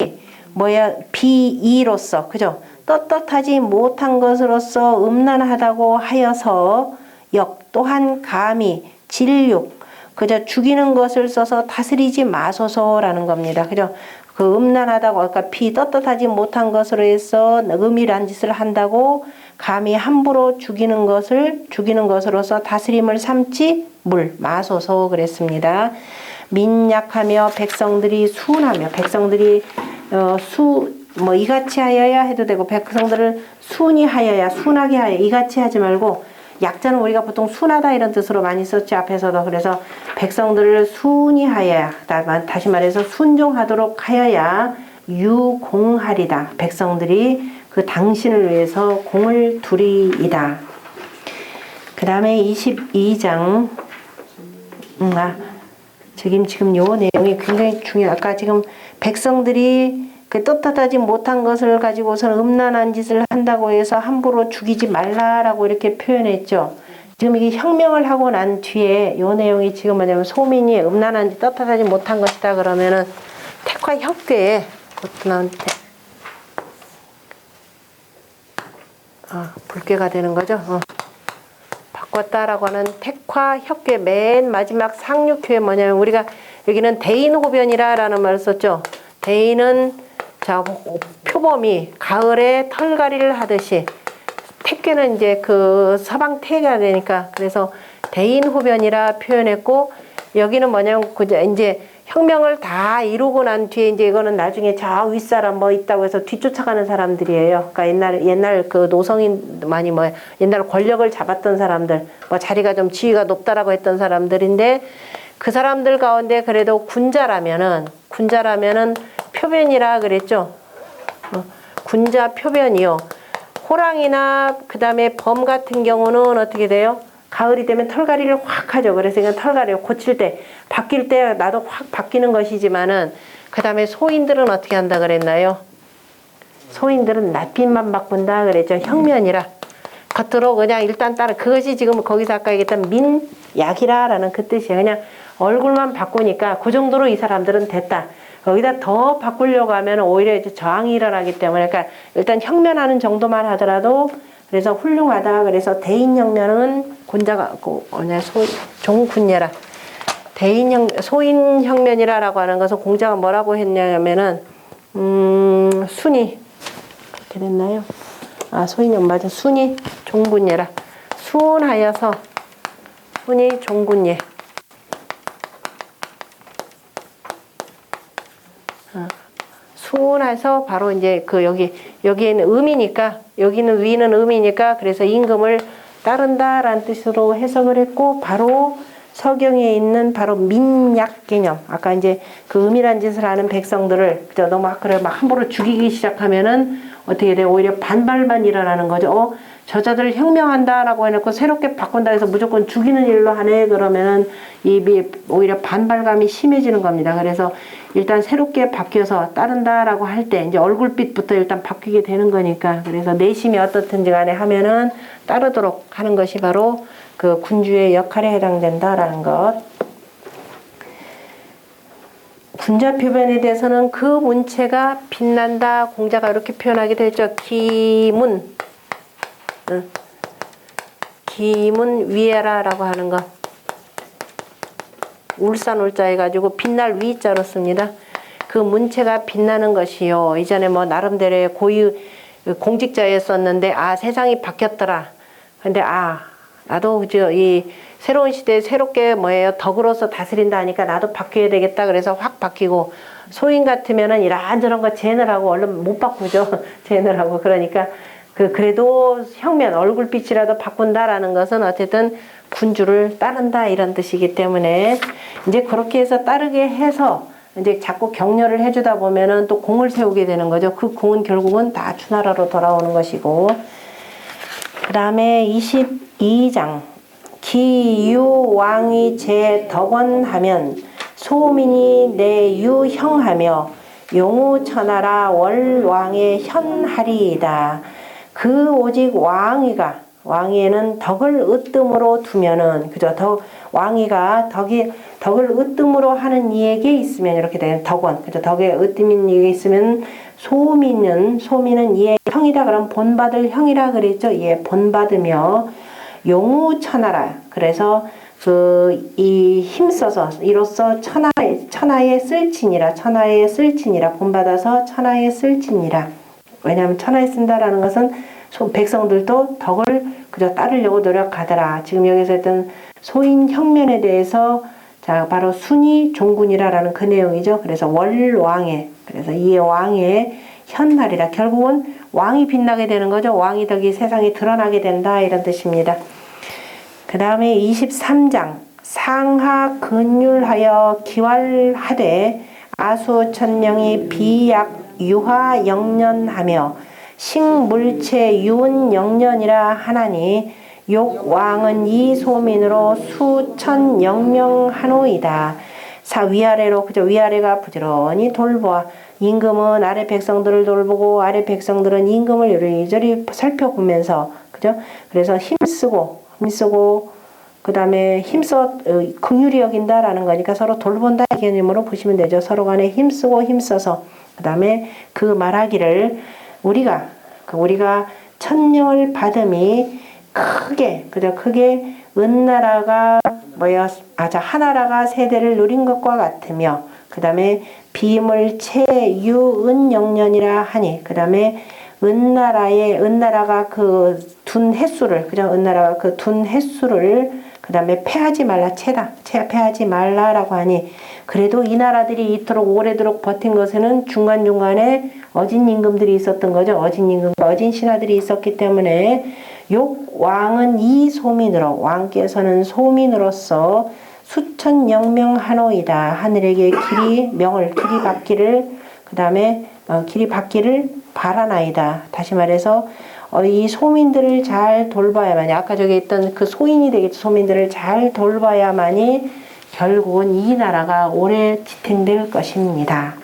뭐야 비이로서 그죠? 떳떳하지 못한 것으로서 음란하다고 하여서 역 또한 감히 질육 그저 죽이는 것을 써서 다스리지 마소서라는 겁니다. 그죠? 그 음란하다고 아까 떳떳하지 못한 것으로 해서 음이란 짓을 한다고 감히 함부로 죽이는 것으로서 다스림을 삼지 마소서 그랬습니다. 민약하며 백성들이 순하며 백성들이 이같이 하여야 해도 되고 백성들을 순히 하여야 순하게 하여 이같이 하지 말고 약자는 우리가 보통 순하다 이런 뜻으로 많이 썼지 앞에서도. 그래서 백성들을 순히 하여야 다시 말해서 순종하도록 하여야 유공하리다. 백성들이 그 당신을 위해서 공을 두리이다. 그 다음에 22장 지금 요 내용이 굉장히 중요해요. 아까 지금 백성들이 그 떳떳하지 못한 것을 가지고서는 음란한 짓을 한다고 해서 함부로 죽이지 말라라고 이렇게 표현했죠. 지금 이게 혁명을 하고 난 뒤에 요 내용이 지금 뭐냐면 소민이 음란한 짓 떳떳하지 못한 것이다 그러면은 택화 협궤에 그것도 나한테 불궤가 되는 거죠. 바꿨다라고 하는 택화 협궤 맨 마지막 상륙효에 뭐냐면 우리가 여기는 대인호변이라는 말을 썼죠. 대인은 자, 표범이 가을에 털갈이를 하듯이 택괴는 이제 그 서방 태가 되니까 그래서 대인호변이라 표현했고 여기는 뭐냐면 이제 혁명을 다 이루고 난 뒤에 이제 이거는 나중에 저 윗사람 뭐 있다고 해서 뒤쫓아가는 사람들이에요. 그러니까 옛날 그 노성인 많이 옛날 권력을 잡았던 사람들 자리가 좀 지위가 높다라고 했던 사람들인데 그 사람들 가운데 그래도 군자라면은 표변이라 그랬죠. 군자 표변이요. 호랑이나 그 다음에 범 같은 경우는 어떻게 돼요? 가을이 되면 털갈이를 확 하죠. 그래서 이건 털갈이를 고칠 때, 바뀔 때 나도 확 바뀌는 것이지만은 그 다음에 소인들은 어떻게 한다 그랬나요? 소인들은 낯빛만 바꾼다 그랬죠. 형면이라. 겉으로 그냥 일단 따라 그것이 지금 거기서 아까 얘기했던 민약이라라는 그 뜻이에요. 그냥 얼굴만 바꾸니까 그 정도로 이 사람들은 됐다. 여기다 더 바꾸려고 하면 오히려 이제 저항이 일어나기 때문에 그러니까 일단 혁면하는 정도만 하더라도 그래서 훌륭하다. 그래서 대인혁면은 군자가 종군예라. 소인혁면이라고 하는 것은 공자가 뭐라고 했냐면은 순이 그렇게 됐나요? 소인혁 맞아. 순이 종군예라. 순하여서 순이 종군예. 순해서 바로 이제 여기에는 음이니까 여기는 위는 음이니까 그래서 임금을 따른다라는 뜻으로 해석을 했고 바로 서경에 있는 바로 민약 개념 아까 이제 그 음이란 짓을 하는 백성들을 너무 막 함부로 죽이기 시작하면은 어떻게 돼 오히려 반발만 일어나는 거죠. 저자들 혁명한다라고 해놓고 새롭게 바꾼다 해서 무조건 죽이는 일로 하네 그러면은 오히려 반발감이 심해지는 겁니다. 그래서 일단 새롭게 바뀌어서 따른다라고 할 때 이제 얼굴빛부터 일단 바뀌게 되는 거니까 그래서 내심이 어떻든지 간에 하면은 따르도록 하는 것이 바로 그 군주의 역할에 해당된다라는 것. 군자 표변에 대해서는 그 문체가 빛난다. 공자가 이렇게 표현하기도 했죠. 기문 위에라라고 하는 것. 울산 울자 해가지고 빛날 위자로 씁니다. 그 문체가 빛나는 것이요. 이전에 나름대로의 공직자였었는데 세상이 바뀌었더라. 근데 나도 이 새로운 시대에 새롭게 덕으로서 다스린다 하니까 나도 바뀌어야 되겠다. 그래서 확 바뀌고 소인 같으면은 이런저런 거 제너라고 얼른 못 바꾸죠. 제너라고. 그러니까 그래도 혁면 얼굴빛이라도 바꾼다라는 것은 어쨌든 군주를 따른다 이런 뜻이기 때문에 이제 그렇게 해서 따르게 해서 이제 자꾸 격려를 해주다 보면은 또 공을 세우게 되는 거죠. 그 공은 결국은 다 주나라로 돌아오는 것이고 다음에 22장 기유왕이 제덕원하면 소민이 내유형하며 용우천하라 월왕의 현하리이다. 그 오직 왕위에는 덕을 으뜸으로 두면은 그죠? 왕위가 덕을 으뜸으로 하는 이에게 있으면 이렇게 되는 덕원 그죠? 덕에 으뜸인 이에게 있으면 소민은 이의 형이다. 그럼 본받을 형이라 그랬죠? 이에 본받으며 용우천하라. 그래서 이 힘써서 이로써 천하에 쓸지니라 본받아서 천하에 쓸지니라. 왜냐하면 천하에 쓴다라는 것은 백성들도 덕을 그저 따르려고 노력하더라. 지금 여기서 했던 소인 형면에 대해서 자 바로 순이 종군이라라는 그 내용이죠. 그래서 월왕의 그래서 이 왕의 현날이라. 결국은 왕이 빛나게 되는 거죠. 왕의 덕이 세상에 드러나게 된다 이런 뜻입니다. 그 다음에 23장 상하 근율하여 기활하되 아수 천명이 비약 유화 영년하며 식물체 유은 영년이라 하나니 욕왕은 이 소민으로 수천 영명하노이다. 위아래로 그저 위아래가 부지런히 돌보아 임금은 아래 백성들을 돌보고 아래 백성들은 임금을 이리저리 살펴보면서 그죠? 그래서 힘쓰고 그 다음에 긍휼히 여긴다라는 거니까 서로 돌본다 개념으로 보시면 되죠. 서로 간에 힘써서 그 다음에 그 말하기를 우리가 천명을 받음이 크게 은나라가 하나라가 세대를 누린 것과 같으며 그 다음에 비임을 체유은영년이라 하니 그 다음에 은나라가 그 둔 횟수를 그 다음에 패하지 말라 패하지 말라라고 하니 그래도 이 나라들이 이토록 오래도록 버틴 것에는 중간중간에 어진 임금들이 있었던 거죠. 어진 임금과 어진 신하들이 있었기 때문에 욕왕은 이 소민으로 왕께서는 소민으로서 수천 영명하노이다. 하늘에게 길이 받기를 바라나이다. 다시 말해서 이 소민들을 잘 돌봐야만이 아까 저기 있던 그 소인이 되겠죠. 소민들을 잘 돌봐야만이 결국은 이 나라가 오래 지탱될 것입니다.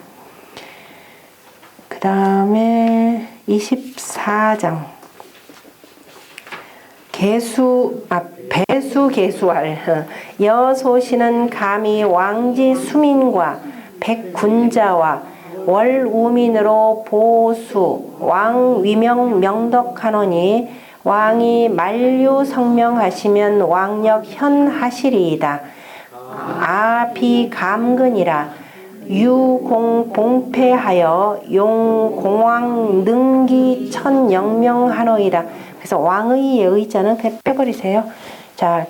그 다음에 24장 배수개수할 여소신은 감히 왕지 수민과 백군자와 월우민으로 보수 왕위명 명덕하노니 왕이 만류성명하시면 왕력 현하시리이다. 아비감근이라 유공봉패하여 용공왕 능기 천영명하노이다. 그래서 왕의 의자는 그냥 빼버리세요. 자,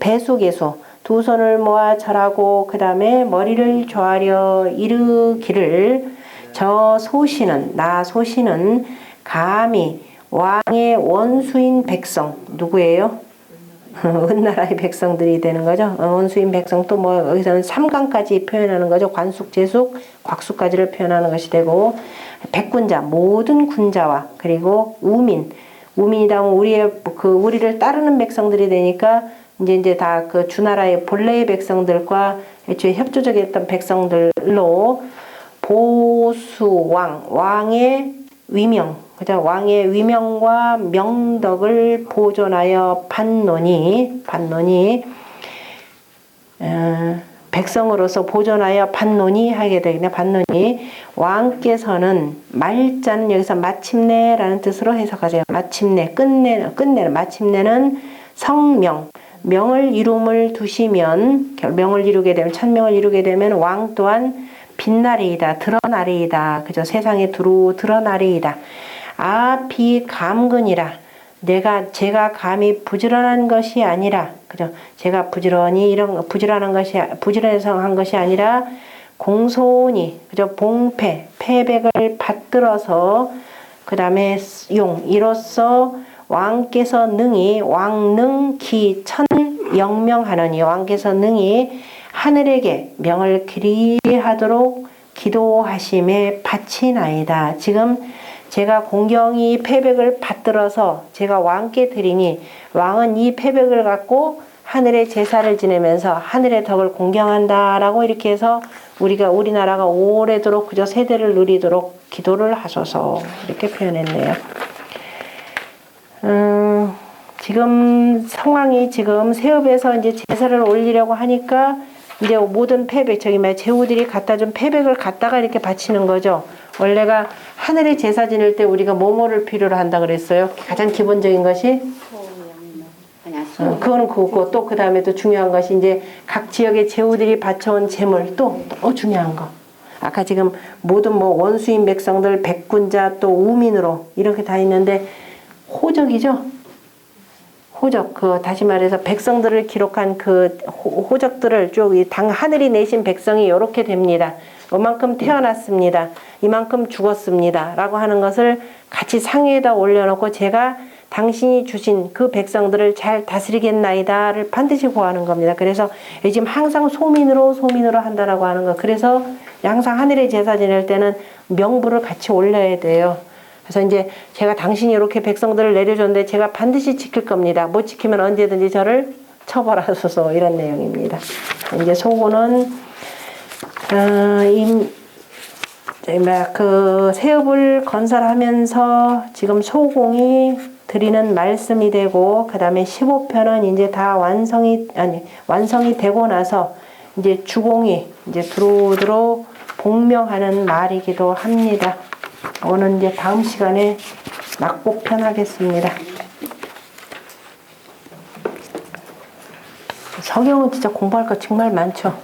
배수개수 두 손을 모아 절하고 그 다음에 머리를 조아려 이르기를 나 소신은 감히 왕의 원수인 백성 누구예요? 은나라의 백성들이 되는 거죠. 원수인 백성 또 여기서는 삼강까지 표현하는 거죠. 관숙, 제숙, 곽숙까지를 표현하는 것이 되고 백군자 모든 군자와 그리고 우민이다면 우리를 따르는 백성들이 되니까 이제 다 그 주나라의 본래의 백성들과 애초에 협조적이었던 백성들로 왕의 위명, 그죠? 왕의 위명과 명덕을 보존하여 반노니 백성으로서 보존하여 반노니 하게 되겠네. 반노니 왕께서는 말자는 여기서 마침내라는 뜻으로 해석하세요. 마침내 끝내는 마침내는 명을 이루게 되면 천명을 이루게 되면 왕 또한 빛나리이다. 드러나리이다. 그죠? 세상에 드러나리이다. 비감근이라 제가 감히 부지런한 것이 아니라 그죠? 제가 부지런해서 한 것이 아니라 공손히 그죠? 패백을 받들어서 그 다음에 이로써 왕께서 능히 왕능 천 영명하느니 왕께서 능히 하늘에게 명을 길이하도록 기도하심에 바치나이다. 지금 제가 공경이 패백을 받들어서 제가 왕께 드리니 왕은 이 패백을 갖고 하늘의 제사를 지내면서 하늘의 덕을 공경한다라고 이렇게 해서 우리나라가 오래도록 그저 세대를 누리도록 기도를 하소서 이렇게 표현했네요. 지금 상황이 지금 세읍에서 이제 제사를 올리려고 하니까 이제 모든 패백, 제후들이 갖다 준 패백을 갖다가 이렇게 바치는 거죠. 원래가 하늘의 제사 지낼 때 우리가 뭐뭐를 필요로 한다 그랬어요? 가장 기본적인 것이? 그거는 그거고, 또 그 다음에 또 중요한 것이 이제 각 지역의 제후들이 바쳐온 제물, 또 중요한 거. 아까 지금 모든 원수인 백성들, 백군자, 또 우민으로 이렇게 다 있는데, 호적이죠? 호적, 다시 말해서 백성들을 기록한 그 호적들을 쭉 하늘이 내신 백성이 이렇게 됩니다. 이만큼 태어났습니다. 이만큼 죽었습니다. 라고 하는 것을 같이 상위에다 올려놓고 제가 당신이 주신 그 백성들을 잘 다스리겠나이다를 반드시 구하는 겁니다. 그래서 지금 항상 소민으로 한다라고 하는 거. 그래서 항상 하늘의 제사 지낼 때는 명부를 같이 올려야 돼요. 그래서 이제 제가 당신이 이렇게 백성들을 내려줬는데 제가 반드시 지킬 겁니다. 못 지키면 언제든지 저를 처벌하소서 이런 내용입니다. 이제 소고는 그 세읍을 건설하면서 지금 소공이 드리는 말씀이 되고 그 다음에 15편은 이제 다 완성이 되고 나서 이제 주공이 이제 두루두루 복명하는 말이기도 합니다. 오늘 이제 다음 시간에 낙복편 하겠습니다. 성경은 진짜 공부할 거 정말 많죠.